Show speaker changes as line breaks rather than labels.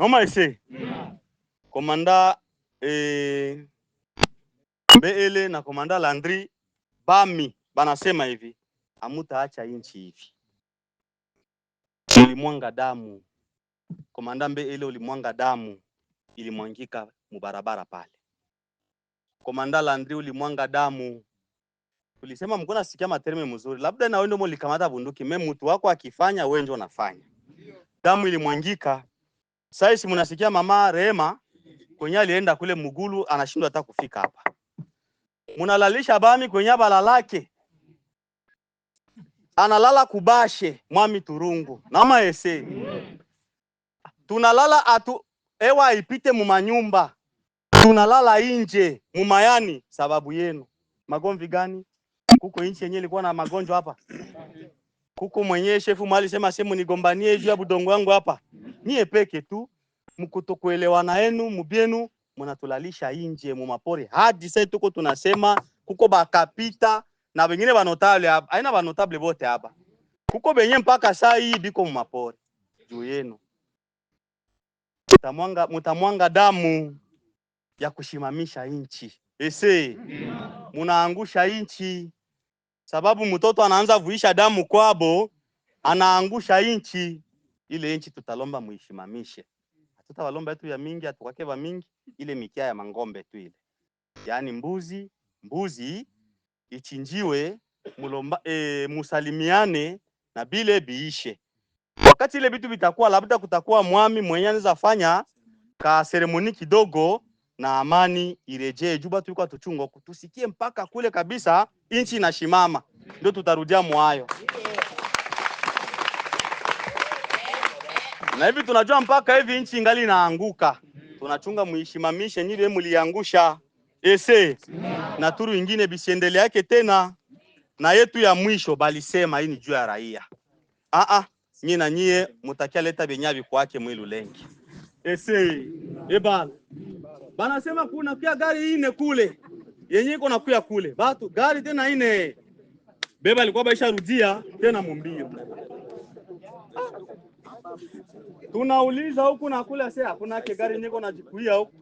Noma ese. Komanda Mbele na komanda Landry Bami banasema hivi, hamutaacha inchi hivi. Ulimwanga damu. Komanda Mbele ulimwanga damu ilimwangika mubarabara pale. Komanda Landry ulimwanga damu. Tulisema mkona sikia materme mzuri. Labda na wewe ndio mlikamata bunduki, mimi mtu wako akifanya wewe ndio unafanya. Damu ilimwangika. Sasa mnasikia mama Rehema kwenye alienda kule Mugulu anashindwa hata kufika hapa. Munalalisha Bami kwenye balalake. Analala kubashe mwami Turungu. Nama ese. Tunalala ewa ipite mumanyumba. Tunalala inje mumayani sababu yenu. Magomvi gani? Kuko inchi yenyewe ilikuwa na magonjwa hapa. Kuko mwenyewe shefu mali sema semu nigombanie juu ya budongo wangu hapa. Mie peke tu mkutokuelewana yenu mubienu munatulalisha inje mumapori. Hadi sasa tuko tunasema kuko bakapita na wengine banotable hapa. Haina banotable bote hapa. Kuko benye mpaka saa hii biko mumapori. Juu yenu. Mutamwanga damu ya kushimamisha inchi. Ese munaangusha inchi. Sababu mtoto anaanza vuisha damu kwabo, anaangusha inchi. Ile inchi tutalomba muishimamishe. Tutawalomba yetu ya mingi, atukake ba mingi, ile mikia ya mangombe tu ile. Yaani mbuzi ichinjiwe, musalimiane na bile biishe. Wakati ile bitu bitakuwa labda kutakuwa mwami mwenye anaweza fanya ka seremoni kidogo na amani irejee. Juba tulikuwa tuchungo tusikie mpaka kule kabisa inchi inashimama. Ndio tutarudia mwayo. Na hivi tunajua mpaka hivi inchi ingali inaanguka. Tunachunga muishimamishe nyile muliangusha. Ese na turu ingine bisiendele yake tena. Na yetu ya mwisho balisema hii ni juu ya raia. Nyie na nyie mutakia leta benyabi kwake mwilu lengi. Ese ebala. Banasema kuna pia gari ine kule. Yenye iko nakuya kule. Batu gari tena ine. Beba alikuwa baisha rudia tena mumbio. Tunauliza huku na kule sasa hakuna gari niko najikuia huku.